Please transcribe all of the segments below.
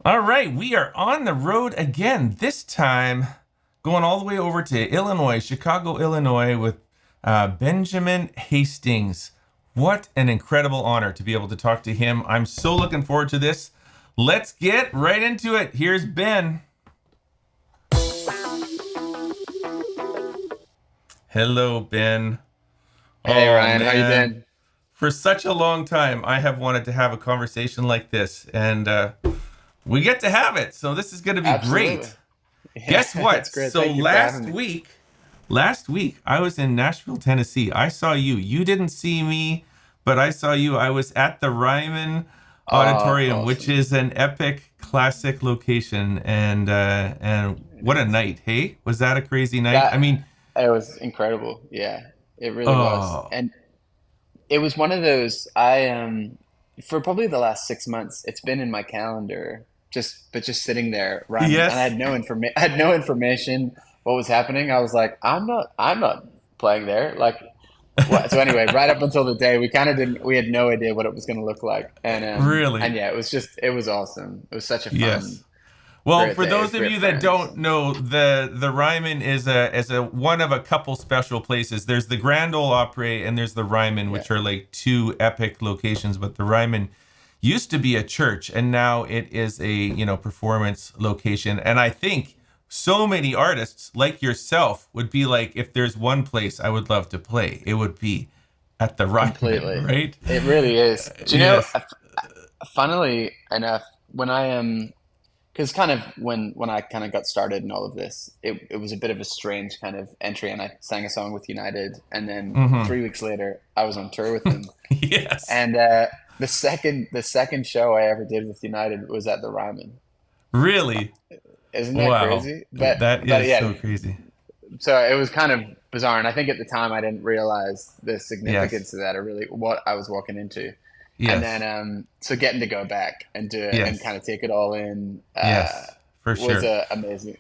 All right, we are on the road again. This time, going all the way over to Illinois, Chicago, Illinois, with Benjamin Hastings. What an incredible honor to be able to talk to him. I'm so looking forward to this. Let's get right into it. Here's Ben. Hello, Ben. Hey Oh, Ryan, how you man. been? For such a long time, I have wanted to have a conversation like this, and we get to have it. So, this is going to be Absolutely. great. Yeah, Guess what? it's great. So Thank you for having me. last week I was in Nashville, Tennessee. I saw you. You didn't see me, but I saw you. I was at the Ryman Oh, Auditorium, which awesome. is an epic classic location, and It what a is. night, hey? Was that a crazy night? I That mean, it was incredible. Yeah, it really was. oh, And it was one of those for probably the last 6 months, it's been in my calendar, just sitting there rhyming. And I yes. had I had no information what was happening. I was like, I'm not playing there. Like what? So anyway, right up until the day, we kind of didn't, we had no idea what it was going to look like. And Really? yeah, it was awesome. It was such a Yes. fun, Well, great for day those with of great you that friends. don't know, the Ryman is a one of a couple special places. There's the Grand Ole Opry and there's the Ryman, Yeah. which are like two epic locations. But the Ryman used to be a church, and now it is a performance location. And I think so many artists like yourself would be like, if there's one place I would love to play, it would be at the Ryman, Completely. right? It really is. Do you know, Yes. funnily enough, when I am, because kind of when I kind of got started in all of this, it was a bit of a strange kind of entry, and I sang a song with United, and then Mm-hmm. 3 weeks later, I was on tour with them, Yes. and the second show I ever did with United was at the Ryman. Really. Isn't that Wow. crazy? But That but is yeah, so crazy. so it was kind of bizarre, and I think at the time I didn't realize the Yes. significance of that, or really what I was walking into. And then Yes. so getting to go back and do it and Yes. kind of take it all in Yes. For was sure. a amazing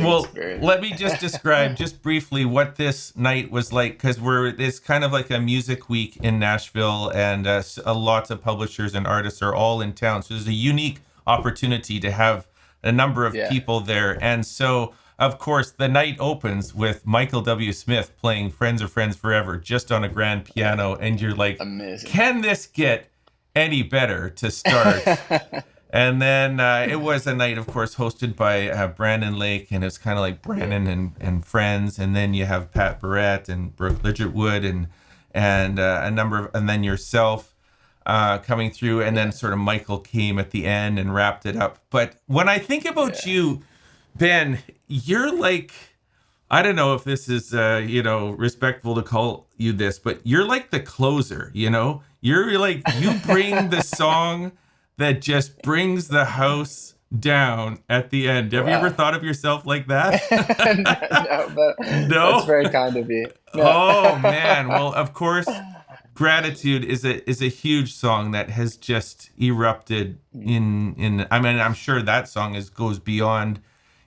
Well, experience. let me just describe just briefly what this night was like, because it's kind of like a music week in Nashville, and lots of publishers and artists are all in town. So there's a unique opportunity to have a number of Yeah, people there. And so, of course, the night opens with Michael W. Smith playing Friends of Friends Forever just on a grand piano. And you're like, amazing. can this get any better to start? And then it was a night, of course, hosted by Brandon Lake, and it's kind of like Yeah, Brandon and friends. And then you have Pat Barrett and Brooke Ligertwood and a number of, and then yourself coming through, and then yeah, sort of Michael came at the end and wrapped it up. But when I think about yeah. you, Ben, you're like, I don't know if this is respectful to call you this, but you're like the closer, You're like, you bring the song that just brings the house down at the end. Have you ever Wow. thought of yourself like that? No, but that's No? very kind of you. No. Oh man. Well, of course, Gratitude is a huge song that has just erupted in I mean, I'm sure that song goes beyond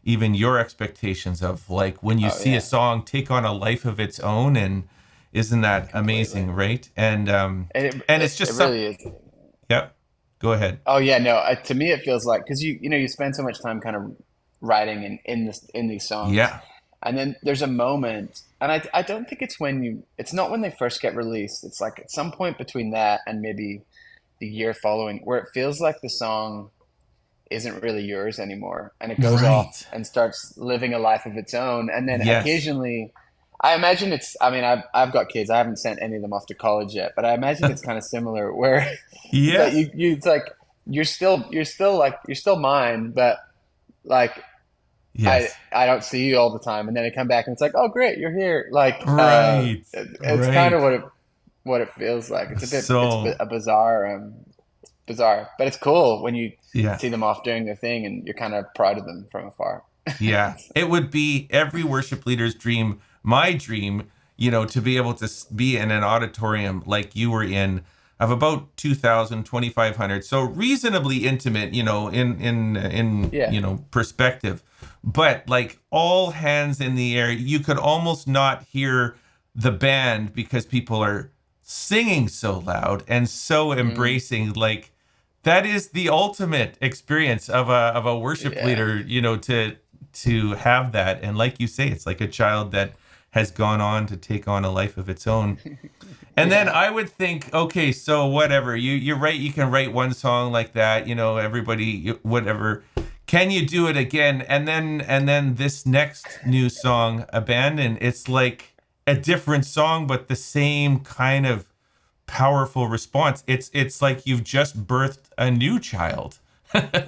even your expectations of, like, when you Oh see a yeah, song take on a life of its own. And isn't that completely. amazing, right? And It it's just some. really is. Yep. Go ahead. Oh yeah, no. To me, it feels like because you spend so much time kind of writing in these songs, Yeah. and then there's a moment, and I don't think it's not when they first get released. It's like at some point between that and maybe the year following, where it feels like the song isn't really yours anymore, and it goes off Right. and starts living a life of its own, and then Yes. occasionally. I imagine it's. I mean, I've got kids. I haven't sent any of them off to college yet, but I imagine it's kind of similar, where it's like Yes. it's like you're still mine, but like Yes. I don't see you all the time, and then I come back and it's like, oh great, you're here. Like Right. it's kind of Right. what it feels like. So, A bizarre bizarre, but it's cool when you yeah. see them off doing their thing and you're kind of proud of them from afar. Yeah. It would be every worship leader's dream, my dream, to be able to be in an auditorium like you were in, of about 2,000, 2,500. So reasonably intimate, in Yeah. perspective. But like all hands in the air, you could almost not hear the band because people are singing so loud and so Mm, embracing, like, that is the ultimate experience of a worship Yeah. leader, to have that. And like you say, it's like a child that has gone on to take on a life of its own. And then Yeah. I would think, okay, so whatever. You're right, you can write one song like that, everybody whatever. Can you do it again? And then this next new song, Abandon, it's like a different song but the same kind of powerful response. It's like you've just birthed a new child.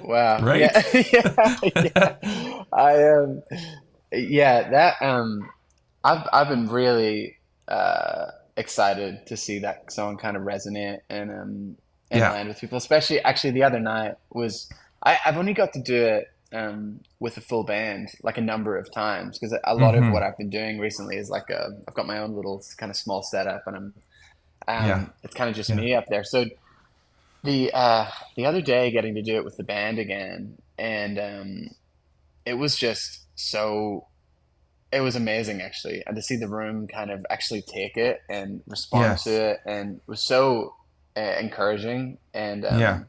Wow. Right? Yeah. Yeah. Yeah. I yeah, that I've been really excited to see that song kind of resonate and Yeah. land with people. Especially actually the other night was I've only got to do it with a full band like a number of times because a lot of what Mm-hmm. I've been doing recently is like I've got my own little kind of small setup and I'm Yeah. it's kind of just Yeah. me up there. So the other day getting to do it with the band again and it was just so it was amazing actually, and to see the room kind of actually take it and respond to Yes. it, and it was so encouraging. Yeah.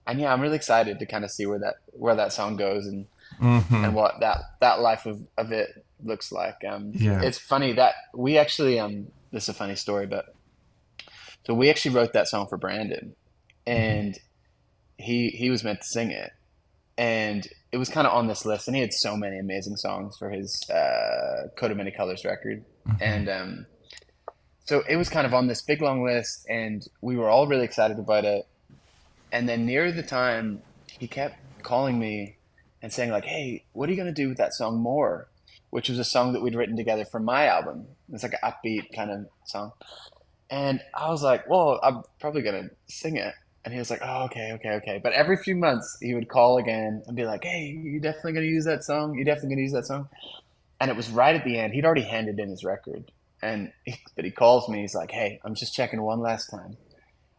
And yeah, I'm really excited to kind of see where that song goes and Mm-hmm. what that life of it looks like. Yeah. It's funny that we actually this is a funny story, but so we actually wrote that song for Brandon, Mm-hmm. and he was meant to sing it, and it was kind of on this list, and he had so many amazing songs for his Coat of Many Colors record, Mm-hmm. and so it was kind of on this big long list, and we were all really excited about it. And then near the time, he kept calling me and saying like, "Hey, what are you gonna do with that song More?" Which was a song that we'd written together for my album. It's like an upbeat kind of song. And I was like, well, I'm probably gonna sing it. And he was like, oh, okay, okay, okay. But every few months he would call again and be like, hey, you definitely gonna use that song? You definitely gonna use that song? And it was right at the end. He'd already handed in his record. But he calls me. He's like, hey, I'm just checking one last time.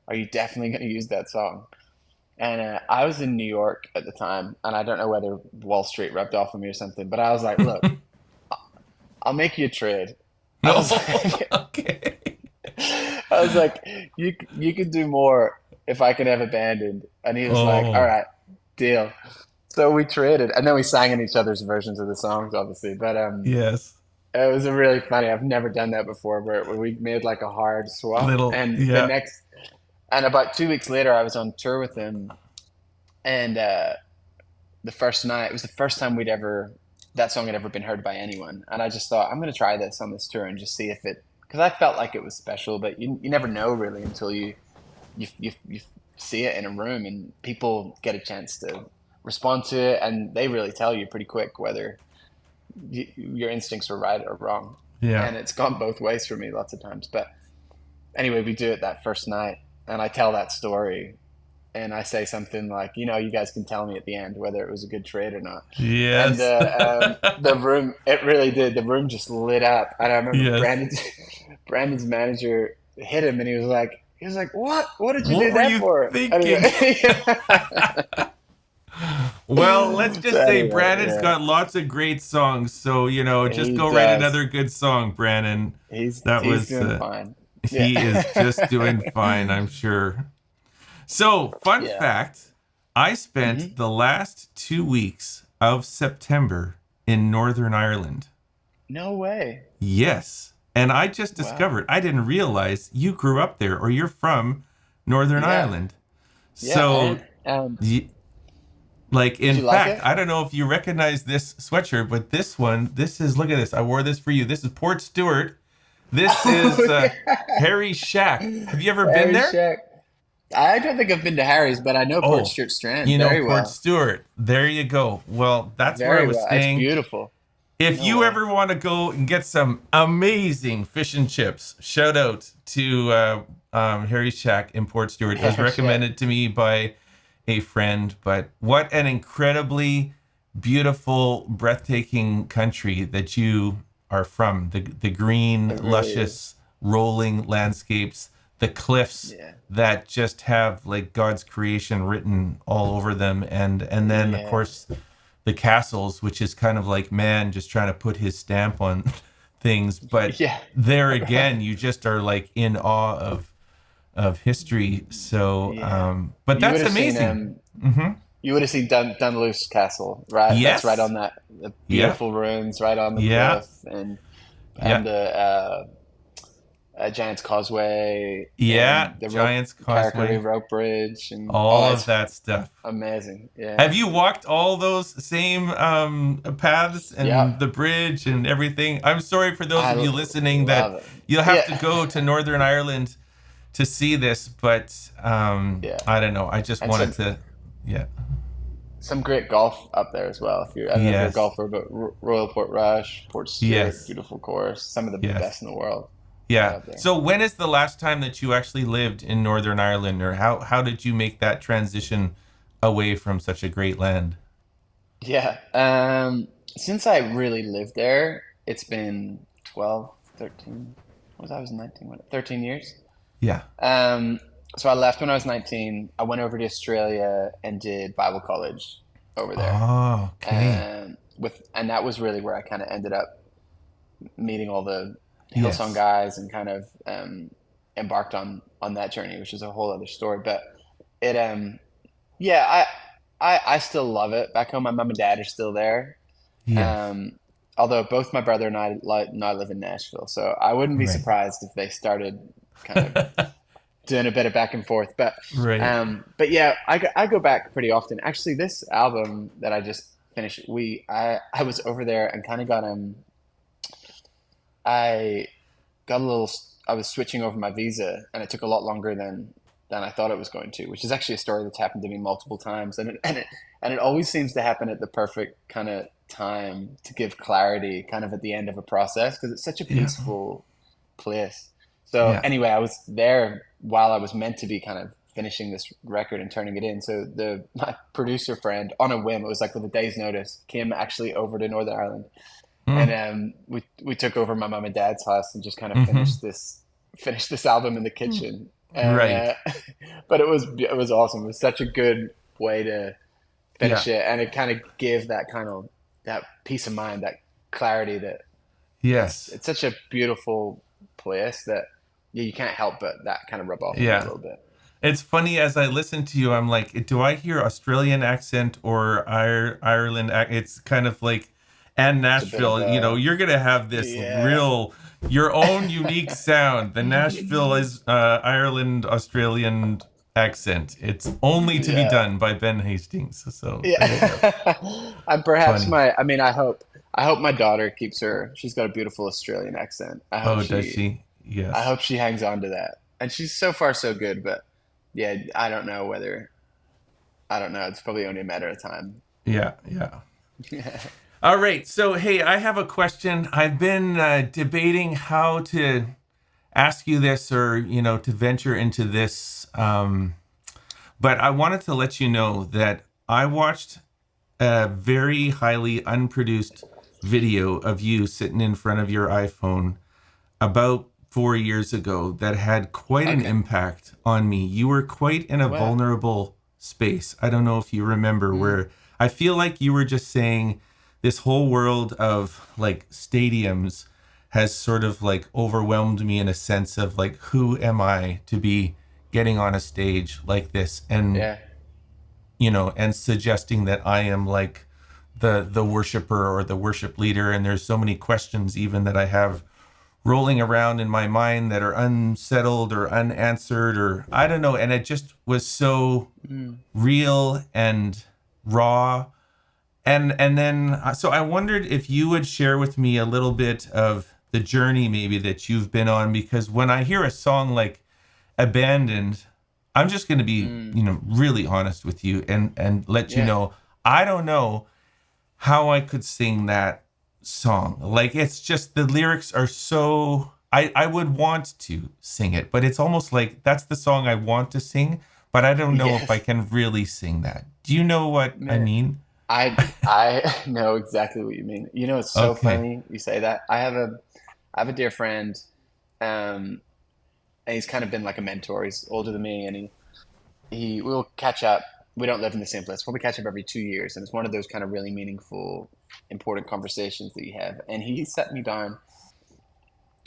Are you definitely gonna use that song? And I was in New York at the time, and I don't know whether Wall Street rubbed off on me or something. But I was like, look, I'll make you a trade. I No. was like, Okay. I was like, you could do more if I can have abandoned. And he was like, all Oh, right, deal. So we traded, and then we sang in each other's versions of the songs, obviously. But yes. it was a really funny. I've never done that before, where we made like a hard swap. Little, And yeah. about 2 weeks later, I was on tour with him, and the first night, it was the first time that song had ever been heard by anyone. And I just thought, I'm going to try this on this tour and just see if because I felt like it was special, but you never know really until you see it in a room and people get a chance to respond to it, and they really tell you pretty quick whether your instincts were right or wrong. Yeah. And it's gone both ways for me lots of times. But anyway, we do it that first night, and I tell that story, and I say something like, you guys can tell me at the end whether it was a good trade or not. And Yes. the room, it really did. The room just lit up. And I remember Yes. Brandon's manager hit him, and he was like, "What? What did you What do were that you for?" thinking? Anyway, Well, let's so just say anyway, Brandon's yeah, got lots of great songs. So, just he go write does. another good song, Brandon. That He's was, doing fine. Yeah, he is just doing fine, I'm sure. So, fun yeah. fact, I spent Hmm. the last 2 weeks of September in Northern Ireland. No way. Yes. And I just Wow. discovered, I didn't realize you grew up there or you're from Northern Yeah, Ireland. yeah. So, And like, did in you like fact, it? I don't know if you recognize this sweatshirt, but this is, look at this. I wore this for you. This is Port Stewart. This is Oh yeah, Harry Shack. Have you ever been Harry there? Sheck. I don't think I've been to Harry's, but I know Port Oh, Stewart Strand very Port well. Stewart. There you go. Well, that's where I Very was well. It's staying. beautiful. If No you way. ever want to go and get some amazing fish and chips, shout out to Harry Shack in Port Stewart. It was Harry Sheck. recommended to me by a friend. But what an incredibly beautiful, breathtaking country that you are from. The green, It really is. luscious, rolling landscapes, the cliffs Yeah. that just have like God's creation written all over them, and then of Yeah. course the castles, which is kind of like man just trying to put his stamp on things. But Yeah. there Right. again, you just are like in awe of history. So, Yeah. but You would that's have seen amazing. Hmm. you would have seen Dunluce Castle, right? That's right Yes. on that the Yeah. beautiful ruins right on the Yeah. cliff, and Yeah. the Giant's Causeway Yeah. and the Giant's Carrickferry Causeway. rope bridge and All of it's that stuff. amazing. Have Yeah. you walked all those same paths and Yep. the bridge and everything? I'm sorry for those I of you listening that love it. you'll have to Yeah. go to Northern Ireland to see this, but Yeah. I don't know. I just And wanted to, yeah. some great golf up there as well. If you're, I don't know if you're a Yes. golfer, but Royal Portrush, Port Stewart, Yes. beautiful course, some of the Yes. best in the world are Yeah. up there. So when is the last time that you actually lived in Northern Ireland, or how did you make that transition away from such a great land? Yeah. Since I really lived there, it's been 12, 13. What was I was 19, 13 years. Yeah. Um, so I left when I was 19. I went over to Australia and did Bible college over there. Oh, okay. And that was really where I kind of ended up meeting all the Hillsong Yes. guys and kind of embarked on that journey, which is a whole other story. But it yeah, I still love it. Back home, my mom and dad are still there. Yes. Um, although both my brother and I now live in Nashville, so I wouldn't be Right. surprised if they started kind of doing a bit of back and forth. Right. But yeah, I go back pretty often. Actually, this album that I just finished, I was over there and kind of got I got a little. I was switching over my visa, and it took a lot longer than I thought it was going to. Which is actually a story that's happened to me multiple times, and it always seems to happen at the perfect kind of time to give clarity, kind of at the end of a process, because it's such a Yeah. peaceful place. So Yeah. anyway, I was there while I was meant to be kind of finishing this record and turning it in. So the my producer friend, on a whim, it was like with a day's notice, came actually over to Northern Ireland, and Mm. we took over my mom and dad's house and just kind of Hmm. finished this album in the kitchen. And Right. but it was awesome. It was such a good way to Yeah. finish it, and it kind of gave that peace of mind, that clarity that Yes. it's such a beautiful place that yeah, you can't help but that kind of rub off on you a Yeah. little bit. It's funny as I listen to you, I'm like, do I hear Australian accent or Ireland? It's kind of like, and It's a bit of Nashville, a you're going to have this yeah. real, your own unique sound. The Nashville is Ireland Australian accent. It's only to be Yeah. done by Ben Hastings. So there you go. Yeah. And perhaps Funny. I mean, I hope my daughter keeps she's got a beautiful Australian accent. Oh, does she? I Yes. hope she hangs on to that. And she's so far so good, but yeah, I don't know. It's probably only a matter of time. Yeah. Yeah. All right. So, hey, I have a question. I've been debating how to ask you this or, to venture into this. But I wanted to let you know that I watched a very highly unproduced video of you sitting in front of your iPhone about 4 years ago that had quite an Okay. impact on me. You were quite in a Wow. vulnerable space. I don't know if you remember, Mm, where I feel like you were just saying this whole world of like stadiums has sort of like overwhelmed me in a sense of like, who am I to be getting on a stage like this? And yeah. and suggesting that I am like the worshiper or the worship leader. And there's so many questions even that I have rolling around in my mind that are unsettled or unanswered, or I don't know. And it just was so Mm, real and raw. And then so I wondered if you would share with me a little bit of the journey maybe that you've been on, because when I hear a song like Abandoned, I'm just going to be, mm, really honest with you and let you yeah. know I don't know how I could sing that song. Like, it's just the lyrics are so I would want to sing it, but it's almost like that's the song I want to sing, but I don't know if I Yes. can really sing that. Do you know what I Man, mean? I know exactly what you mean. You know, it's so Okay. funny you say that. I have a dear friend, um, and he's kind of been like a mentor. He's older than me, and he will catch up. We don't live in the same place. We'll catch up every 2 years, and it's one of those kind of really meaningful, important conversations that you have. And he sat me down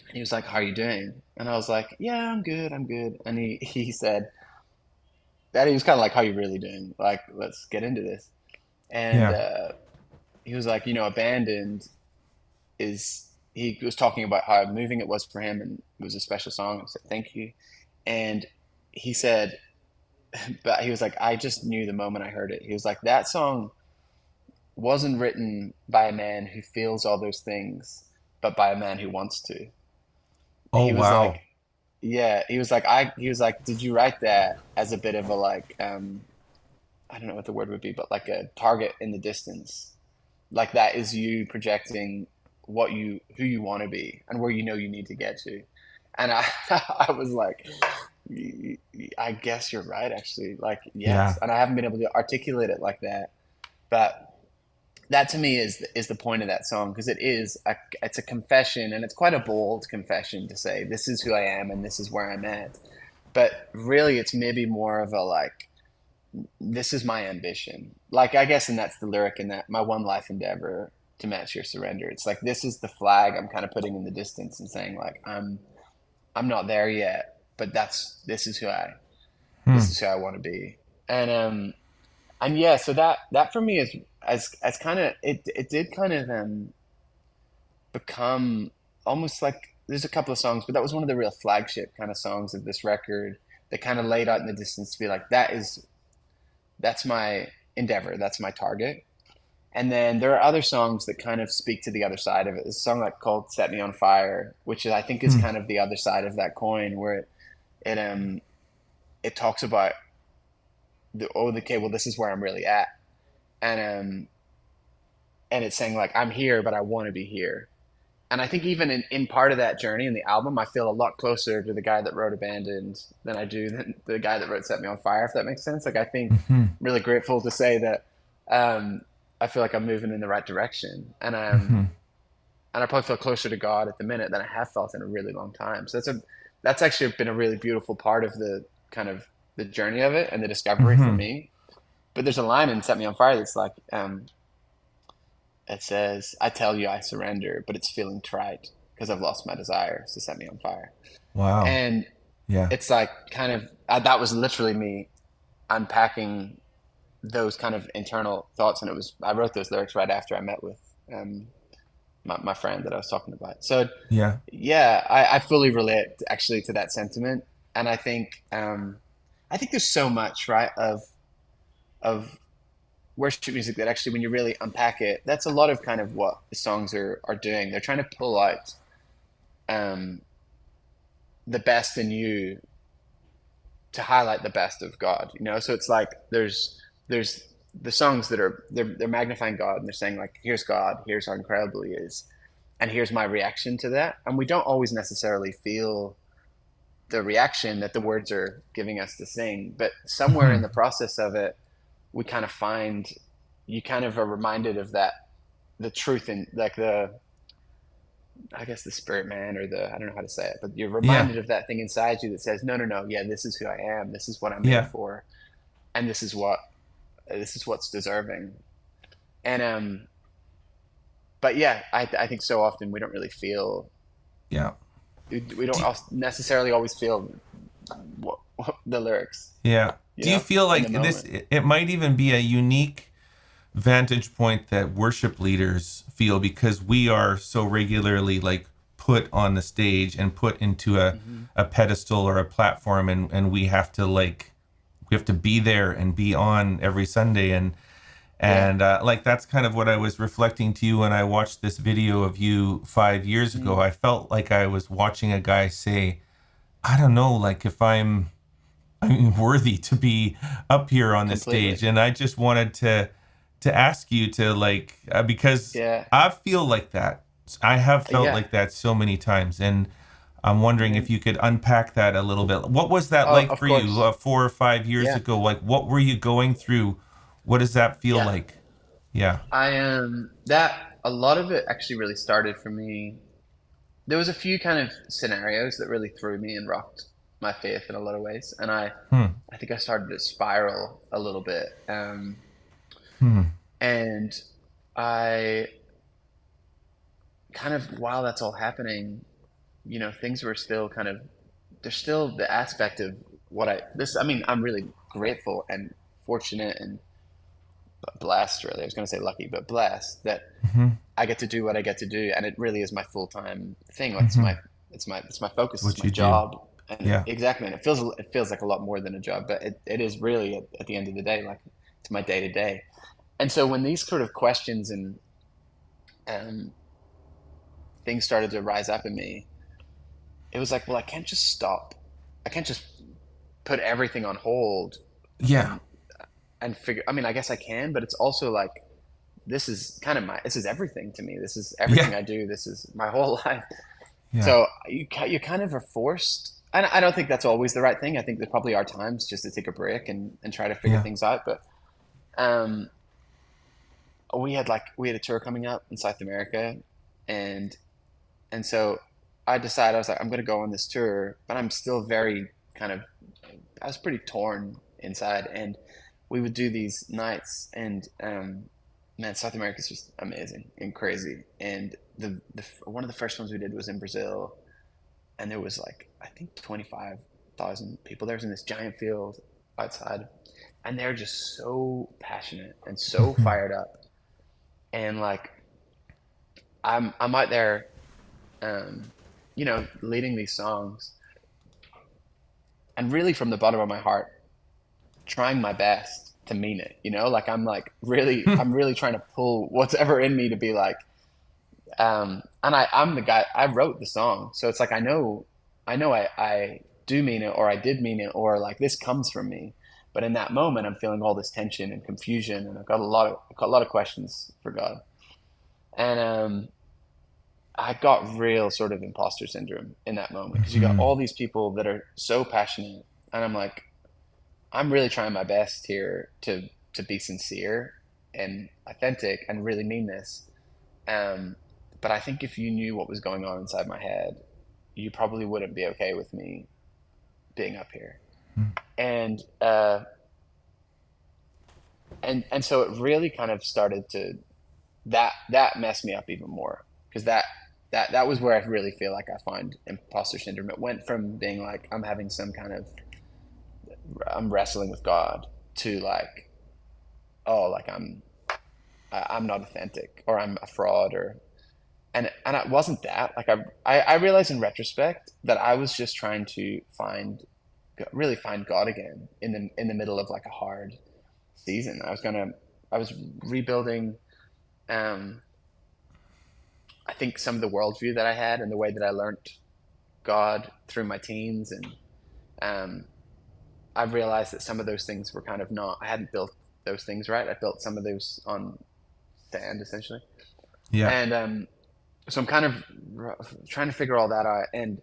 And he was like, "How are you doing?" And I was like, "Yeah, I'm good, I'm good." And he said that he was kind of like, "How you really doing? Like, let's get into this." And Yeah. he was like, "Abandoned is." He was talking about how moving it was for him, and it was a special song. I said, "Thank you." And he said, but he was like, "I just knew the moment I heard it." He was like, "That song wasn't written by a man who feels all those things, but by a man who wants to." Oh, He was like, wow. "Yeah." He was like, "Did you write that as a bit of a like, I don't know what the word would be, but like a target in the distance? Like that is you projecting who you want to be and where you know you need to get to." And I, I was like, I guess you're right, actually. Like, yes. Yeah. And I haven't been able to articulate it like that, but that to me is the point of that song because it's a confession and it's quite a bold confession to say this is who I am and this is where I'm at. But really, it's maybe more of a like this is my ambition. Like I guess, and that's the lyric in that my one life endeavor to match your surrender. It's like this is the flag I'm kind of putting in the distance and saying like I'm not there yet, but Hmm. this is who I want to be. And yeah, so that for me is as kind of it did kind of become almost like there's a couple of songs, but that was one of the real flagship kind of songs of this record that kind of laid out in the distance to be like that's my endeavor, that's my target. And then there are other songs that kind of speak to the other side of it. There's a song like called "Set Me on Fire," which I think is Hmm. kind of the other side of that coin, where it it talks about okay, well this is where I'm really at, and and it's saying like I'm here, but I want to be here. And I think even in part of that journey in the album, I feel a lot closer to the guy that wrote "Abandoned" than I do than the guy that wrote "Set Me on Fire." If that makes sense. Like I think Hmm. I'm really grateful to say that um, I feel like I'm moving in the right direction, Hmm. and I probably feel closer to God at the minute than I have felt in a really long time. So that's actually been a really beautiful part of the kind of the journey of it and the discovery for Hmm. me. But there's a line in "Set Me on Fire" that's like it says, "I tell you I surrender, but it's feeling trite because I've lost my desire to set me on fire." Wow. And Yeah. it's like kind of that was literally me unpacking those kind of internal thoughts, and it was I wrote those lyrics right after I met with um, my friend that I was talking about. So Yeah. yeah, I fully relate actually to that sentiment, and I think there's so much right of worship music that actually when you really unpack it, that's a lot of kind of what the songs are doing. They're trying to pull out um, the best in you to highlight the best of God, you know? So it's like there's the songs that are they're magnifying God and they're saying like, here's God, here's how incredible he is, and here's my reaction to that. And we don't always necessarily feel the reaction that the words are giving us to sing, but somewhere in Hmm. the process of it, we kind of find you kind of are reminded of that the truth in like the I guess the spirit man or the I don't know how to say it, but you're Yeah. reminded of that thing inside you that says, no, no, no, yeah, this is who I am, this is what I'm made Yeah. for, and this is what's deserving. And but yeah, I think so often we don't really feel Yeah. we don't Do, necessarily always feel what the lyrics, yeah. you Do you know, feel in the like this? moment. It might even be a unique vantage point that worship leaders feel because we are so regularly like put on the stage and put into Hmm. a pedestal or a platform, and we have to be there and be on every Sunday, Yeah. and like that's kind of what I was reflecting to you when I watched this video of you 5 years ago. Mm, I felt like I was watching a guy say, I don't know, like if I'm worthy to be up here on this stage. completely. And I just wanted to ask you to like because Yeah. I feel like that. I have felt Yeah. like that so many times, and I'm wondering Yeah. if you could unpack that a little bit. What was that Oh, like of for you course. 4 or 5 years Yeah. ago? Like, what were you going through? What does that feel Yeah. like? Yeah. I am that a lot of it actually really started for me. There was a few kind of scenarios that really threw me and rocked my faith in a lot of ways, and Hmm. I think I started to spiral a little bit. Hmm. And I kind of while that's all happening, things were still kind of, there's still the aspect of I mean, I'm really grateful and fortunate and blessed, really. I was going to say lucky, but blessed that Hmm. I get to do what I get to do, and it really is my full time thing. Like Hmm. it's my focus, It's it's what my you do. job, and Yeah. exactly, and it feels like a lot more than a job, but it is really at the end of the day, like it's my day to day. And so when these sort of questions and um, things started to rise up in me, it was like, well, I can't just stop. I can't just put everything on hold Yeah. and figure. I mean, I guess I can, but it's also like this is everything to me. This is Yeah. everything I do. This is my whole life. Yeah. So you kind of are forced. And I don't think that's always the right thing. I think there probably are times just to take a break and try to figure Yeah. things out. But um, we had a tour coming up in South America, and so I decided, I was like, I'm going to go on this tour, but I'm still very kind of, I was pretty torn inside. And we would do these nights, and man, South America is just amazing and crazy. And one of the first ones we did was in Brazil, and there was like, I think 25,000 people. There was in this giant field outside, and they're just so passionate and so Hmm. fired up. And like I'm out there, um, leading these songs, and really from the bottom of my heart, trying my best to mean it. Like I'm really trying to pull what's ever in me to be like, and I'm the guy. I wrote the song, so it's like I do mean it, or I did mean it, or like this comes from me. But in that moment, I'm feeling all this tension and confusion, and I've got a lot of questions for God. And I got real sort of imposter syndrome in that moment, because you got Hmm. all these people that are so passionate, and I'm like, I'm really trying my best here to be sincere and authentic and really mean this. Um, but I think if you knew what was going on inside my head, you probably wouldn't be okay with me being up here. And so it really kind of started to, that messed me up even more, because that was where I really feel like I find imposter syndrome. It went from being like I'm wrestling with God, to like, oh, like I'm not authentic, or I'm a fraud, or and it wasn't that. Like I realized in retrospect that I was just trying to really find God again in the middle of like a hard season. I was rebuilding, um I think, some of the worldview that I had, and the way that I learned God through my teens. And um I realized that some of those things were kind of not, I hadn't built those things right. I built some of those on sand, essentially. Yeah. And so I'm kind of trying to figure all that out. And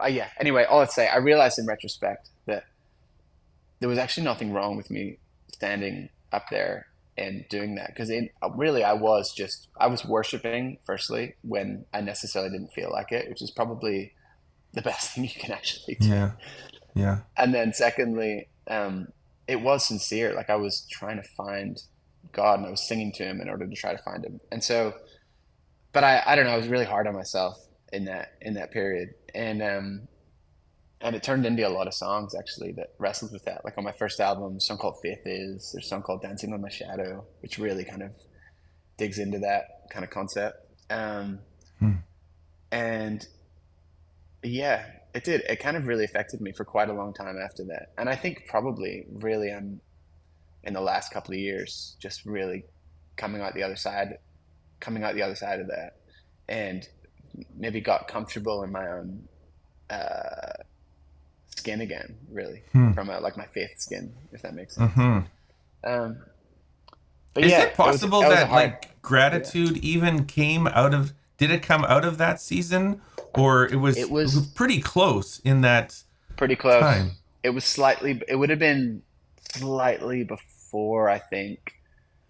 yeah, anyway, all I'd say, I realized in retrospect that there was actually nothing wrong with me standing up there and doing that, because really I was worshiping, firstly, when I necessarily didn't feel like it, which is probably the best thing you can actually do. Yeah. Yeah. And then secondly, it was sincere. Like I was trying to find God, and I was singing to him in order to try to find him. And so, but I don't know, I was really hard on myself in that period. And it turned into a lot of songs actually that wrestled with that. Like on my first album, a song called Faith Is, there's a song called Dancing on My Shadow, which really kind of digs into that kind of concept. Hmm. And yeah, it did. It kind of really affected me for quite a long time after that. And I think probably really I'm in the last couple of years just really coming out the other side, coming out the other side of that, and maybe got comfortable in my own uh, skin again, really, Hmm. from like my faith skin, if that makes sense. Hmm. Um, but Is yeah, it possible it was a that hard, like yeah. gratitude even came out of, did it come out of that season, or It it was was pretty close in that pretty close. time? It would have been slightly before, I think,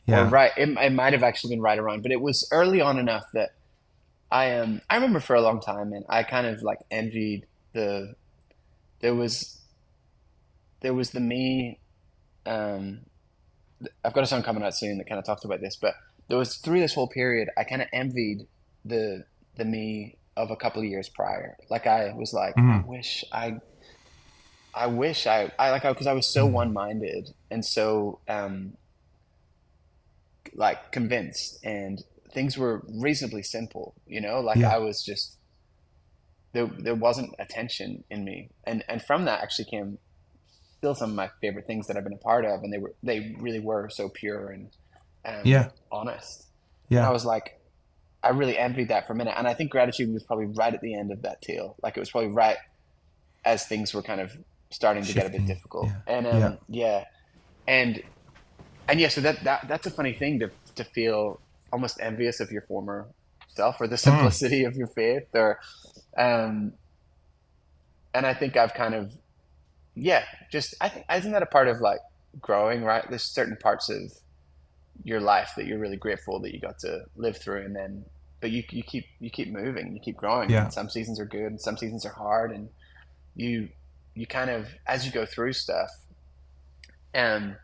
or Yeah. right. It might have actually been right around, but it was early on enough that I remember for a long time, and I kind of like envied the, there was, the me, um, I've got a song coming out soon that kind of talks about this, but there was, through this whole period, I kind of envied the the me of a couple of years prior. Like I was like, Mm, I wish I like, because I was so mm, one-minded and so like convinced, and things were reasonably simple, you know, like yeah. I was just there wasn't a tension in me, and from that actually came still some of my favorite things that I've been a part of, and they really were so pure and Yeah. honest. And I Yeah. was like, I really envied that for a minute, and I think gratitude was probably right at the end of that tail. Like it was probably right as things were kind of starting to get a bit Shifting. difficult. Yeah. And Yeah. yeah, and yeah, so that's a funny thing to feel almost envious of your former self or the Mm, simplicity of your faith, or um, and I think I've kind of yeah, just I think isn't that a part of like growing, right? There's certain parts of your life that you're really grateful that you got to live through, and then but you keep moving, you keep growing, yeah. and some seasons are good and some seasons are hard, and you you kind of as you go through stuff, and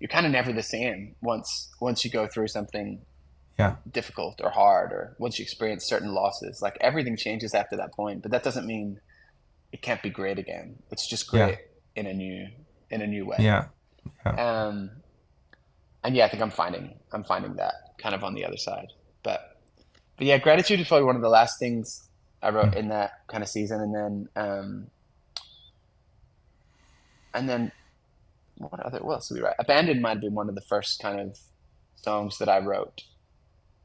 you're kind of never the same once you go through something Yeah. difficult or hard, or once you experience certain losses. Like everything changes after that point, but that doesn't mean it can't be great again. It's just Yeah. great in a new way. Yeah. Yeah. Um, and yeah, I think I'm finding that kind of on the other side. But yeah, gratitude is probably one of the last things I wrote Mm, in that kind of season, and then what else did we write? Abandoned might have been one of the first kind of songs that I wrote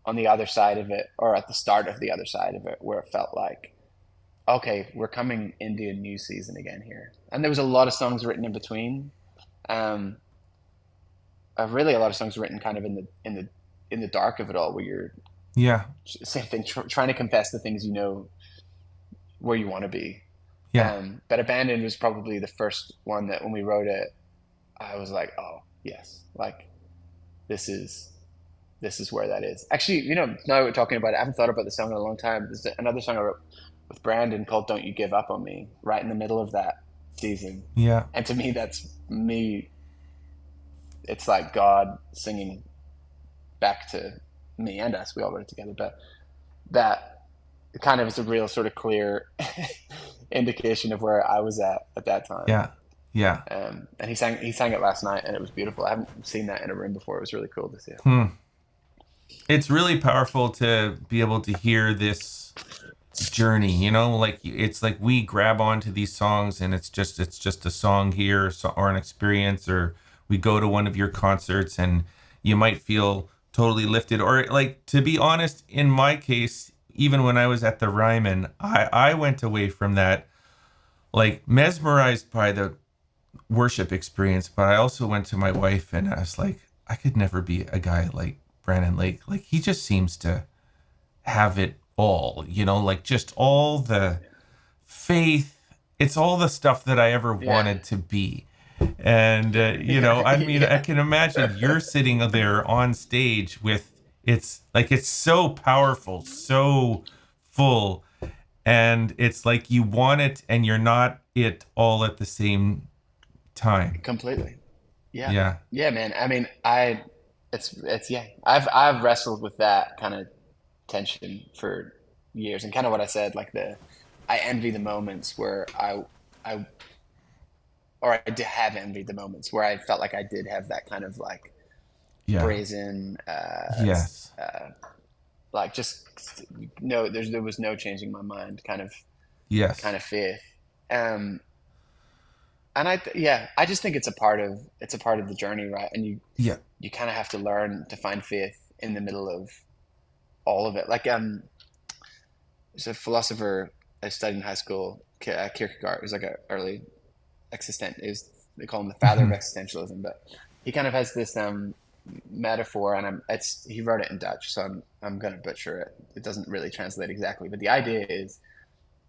on the other side of it, or at the start of the other side of it, where it felt like, okay, we're coming into a new season again here. And there was a lot of songs written in between. Um, really, a lot of songs written kind of in the dark of it all, where you're yeah. same thing, trying to confess the things you know where you want to be. Yeah. But Abandoned was probably the first one that when we wrote it, I was like, oh yes, like this is this is where that is. Actually, you know, now that we're talking about it, I haven't thought about the song in a long time. There's another song I wrote with Brandon called "Don't You Give Up on Me," right in the middle of that season. Yeah. And to me, that's me. It's like God singing back to me and us. We all wrote it together, but that kind of is a real sort of clear indication of where I was at that time. Yeah. Yeah. And he sang it last night, and it was beautiful. I haven't seen that in a room before. It was really cool to see. Hmm. It's really powerful to be able to hear this journey, like it's like we grab onto these songs and it's just a song here, or an experience, or we go to one of your concerts and you might feel totally lifted, or like, to be honest, in my case, even when I was at the Ryman, I went away from that like mesmerized by the worship experience, but I also went to my wife and I was like, I could never be a guy like Brandon Lake. Like, he just seems to have it all, like just all the faith. It's all the stuff that I ever Yeah, wanted to be. And, yeah, I mean, I yeah, can imagine you're sitting there on stage with it's like it's so powerful, so full. And it's like you want it and you're not it all at the same time. completely. Yeah, Yeah. yeah, man. I mean, it's yeah. I've wrestled with that kind of tension for years, and kind of what I said, like I envy the moments where I or I did have envied the moments where I felt like I did have that kind of like Yeah. brazen, Yes. like just no, there was no changing my mind, Yes. kind of faith. Um, and yeah, I just think it's a part of the journey, right? And Yeah. you kind of have to learn to find faith in the middle of all of it. Like there's a philosopher I studied in high school, Kierkegaard. He was like a early existent. They call him the father of Mhm. existentialism, but he kind of has this metaphor, and he wrote it in Dutch, so I'm gonna butcher it. It doesn't really translate exactly, but the idea is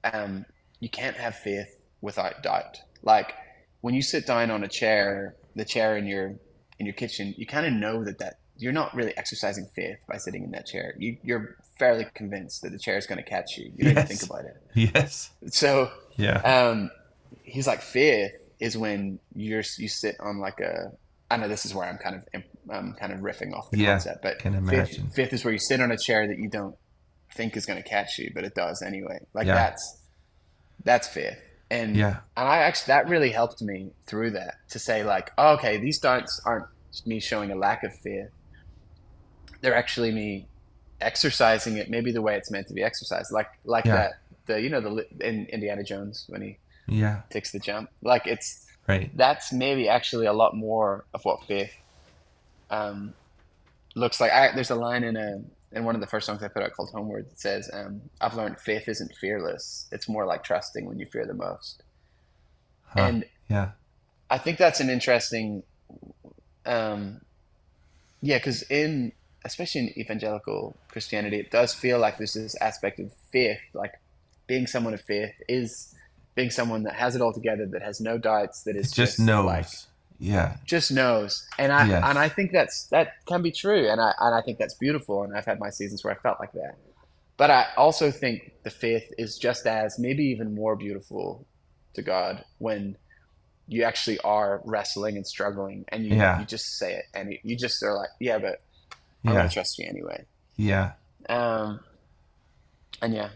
um, you can't have faith without doubt. Like when you sit down on a chair, the chair in your kitchen, you kind of know that you're not really exercising faith by sitting in that chair. You're fairly convinced that the chair is going to catch you. You don't even think Yes. about it. Yes. So Yeah. um, he's like, faith is when you sit on like a. I know this is where I'm kind of riffing off the Yeah. concept, but Can imagine. faith is where you sit on a chair that you don't think is going to catch you, but it does anyway. Like Yeah. that's faith. And Yeah. I actually, that really helped me through that, to say like, oh, okay, these don'ts aren't me showing a lack of faith. They're actually me exercising it maybe the way it's meant to be exercised. Like Yeah. that, the, you know, the in Indiana Jones when he Yeah. takes the jump. Like it's, Right. that's maybe actually a lot more of what faith um, looks like. There's a line in one of the first songs I put out called Homeward that says, "I've learned faith isn't fearless. It's more like trusting when you fear the most." Huh. And Yeah. I think that's an interesting, um, yeah, because in, especially in evangelical Christianity, it does feel like there's this aspect of faith, like being someone of faith is being someone that has it all together, that has no doubts, that It is just just like knows. Yeah. just knows. And I Yes. think that can be true, and I think that's beautiful, and I've had my seasons where I felt like that. But I also think the faith is just as, maybe even more beautiful to God when you actually are wrestling and struggling, and you Yeah. just say it, and you just are like, yeah, but I'm gonna Yeah. trust you anyway. Yeah. Um, and yeah,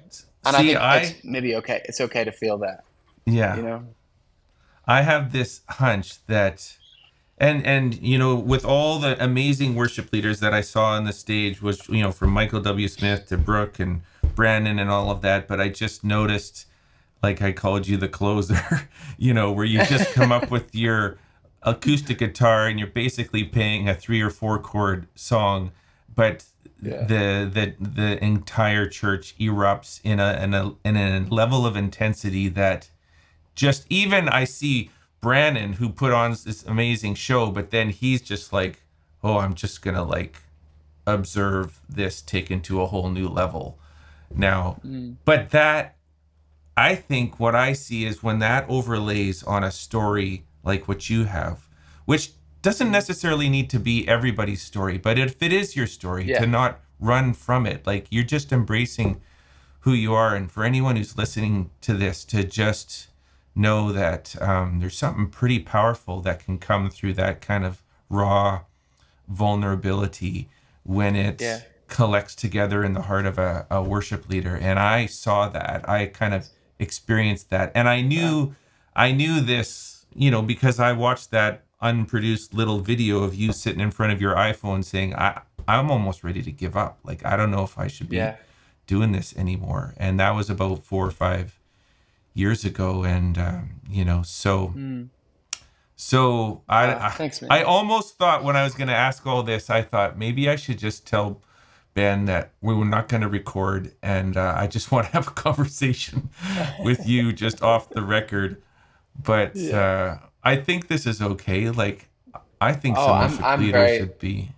and I See, think it's maybe okay. It's okay to feel that, you yeah. know. I have this hunch that and with all the amazing worship leaders that I saw on the stage, was from Michael W. Smith to Brooke and Brandon and all of that, but I just noticed, like I called you the closer, where you just come up with your acoustic guitar and you're basically playing a 3 or 4 chord song, but Yeah, the entire church erupts in a level of intensity that just, even I see Brandon, who put on this amazing show, but then he's just like, oh, I'm just gonna like observe this taken to a whole new level now. mm, But that, I think what I see is when that overlays on a story like what you have, which doesn't mm, necessarily need to be everybody's story, but if it is your story, to yeah, not run from it. Like, you're just embracing who you are. And for anyone who's listening to this, to just know that there's something pretty powerful that can come through that kind of raw vulnerability when yeah, it collects together in the heart of a worship leader. And I saw that. I kind of experienced that. And wow, I knew this, because I watched that unproduced little video of you sitting in front of your iPhone saying, I'm almost ready to give up. Like, I don't know if I should be yeah. doing this anymore. And that was about 4 or 5 years ago. And, Mm, so wow, thanks, I man. almost thought, when I was going to ask all this, I thought maybe I should just tell Ben that we were not going to record, and I just want to have a conversation with you just off the record. But Yeah. I think this is okay. Like, I think Oh, some worship I'm leaders very, should be,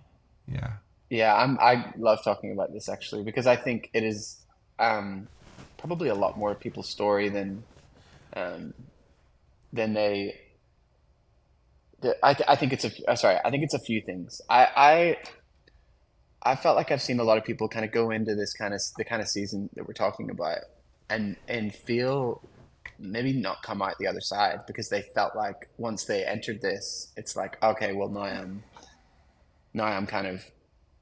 yeah, yeah, I love talking about this actually, because I think it is um probably a lot more people's story um than they I think it's sorry, I think it's a few things. I felt like I've seen a lot of people kind of go into this kind of, the kind of season that we're talking about, and feel maybe not come out the other side, because they felt like once they entered this, it's like, okay, well, now I'm kind of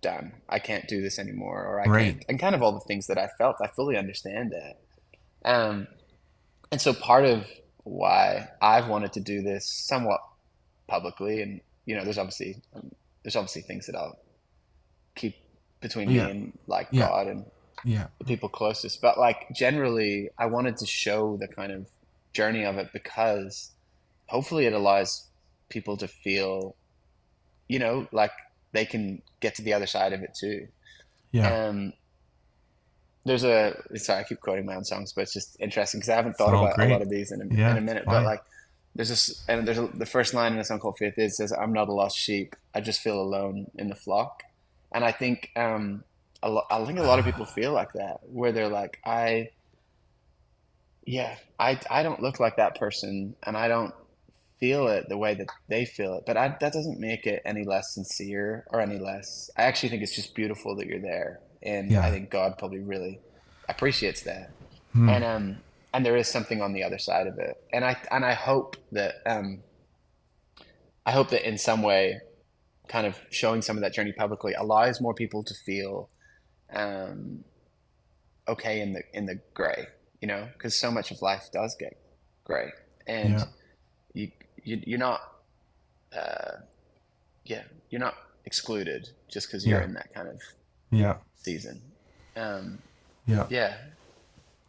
done. I can't do this anymore, or I can't, right. and kind of all the things that I felt. I fully understand that. Um, and so part of why I've wanted to do this somewhat publicly, and there's obviously things that I'll keep between me Yeah, and like yeah, God and yeah, the people closest. But like generally, I wanted to show the kind of journey of it, because hopefully it allows people to feel, like they can get to the other side of it too. yeah. Um, there's a sorry, I keep quoting my own songs, but it's just interesting because I haven't It's thought all about a lot great. of these in Yeah, a it's minute. But fine. like, the first line in a song called Faith is says, "I'm not a lost sheep. I just feel alone in the flock." And I think I think a lot of people feel like that, where they're like, I don't look like that person, and I don't feel it the way that they feel it. But that doesn't make it any less sincere or any less. I actually think it's just beautiful that you're there, and I Yeah. think God probably really appreciates that. Hmm. And there is something on the other side of it, and I hope that in some way, kind of showing some of that journey publicly allows more people to feel um, okay in the gray, you know, because so much of life does get gray, and Yeah. you, you're not uh, yeah, you're not excluded just because you're Yeah. in that kind of Yeah. season. Um, Yeah. yeah,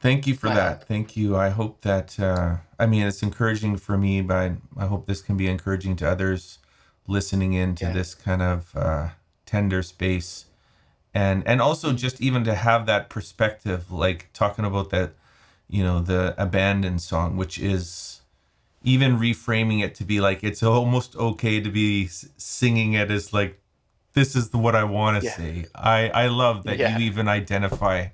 Thank you it's for my that. hope. Thank you. I hope that, I mean, it's encouraging for me, but I hope this can be encouraging to others listening into Yeah. this kind of tender space. And also Mm. just even to have that perspective, like talking about that, you know, the abandoned song, which is even reframing it to be like, it's almost okay to be singing it as like, this is what I want to Yeah. say. I love that you Yeah. even identify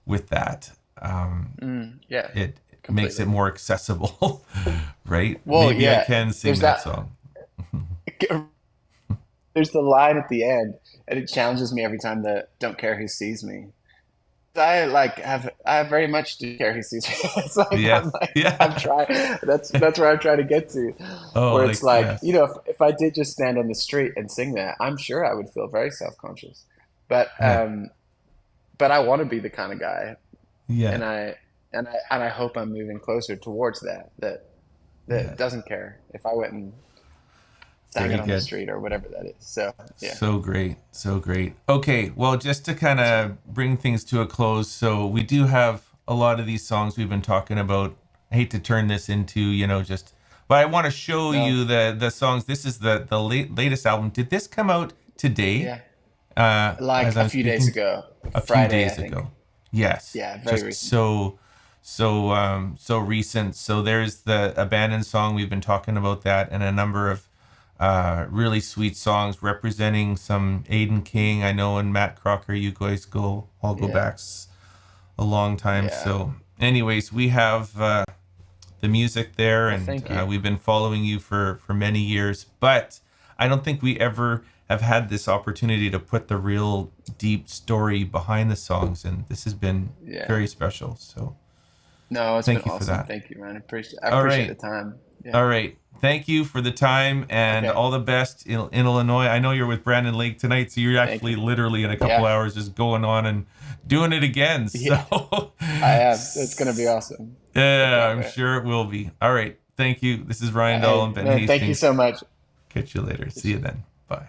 with that. Yeah. It makes it Completely. more accessible, right? Well, Maybe I yeah. can sing There's that that. song. There's the line at the end, and it challenges me every time that don't care who sees me. I very much do care who sees me. It's like Yes. I'm Yeah. trying. That's where I'm trying to get to, Oh, where it's like, like, you yes. know, if I did just stand on the street and sing that, I'm sure I would feel very self-conscious. But Yeah. I want to be the kind of guy, Yeah. and I hope I'm moving closer towards that Yeah. doesn't care if I went and sang Very it on the good. street or whatever that is. So yeah, So great. So great. Okay. Well, just to kind that's right. of bring things to a close. So we do have a lot of these songs we've been talking about. I hate to turn this into, you know, just, but I want to show No, you the songs. This is the latest album. Did this come out today? yeah, like As a I'm few days speaking, ago, a few Friday, I days think. ago. Yes, Yeah, very just recent. so recent. So there's the abandoned song. We've been talking about that, and a number of really sweet songs representing some Aiden King. I know, and Matt Crocker. You guys go Yeah, back a long time. yeah. So, anyways, we have the music there, Well, and thank you. we've been following you for many years. But I don't think we ever have had this opportunity to put the real deep story behind the songs, and this has been Yeah. very special. So No, it's been thank you for awesome. that. Thank you, man. I All appreciate the right. time. Yeah. All right. Thank you for the time and Okay. all the best in Illinois. I know you're with Brandon Lake tonight, so you're Thank actually you. literally in a couple Yeah. hours just going on and doing it again. Yeah. So, I am. It's gonna be awesome. I yeah, can't I'm wait. sure it will be. All right. Thank you. This is Ryan Dahl Hey, and Ben man, thank you Hastings. so much. Catch you later. See you then. Bye.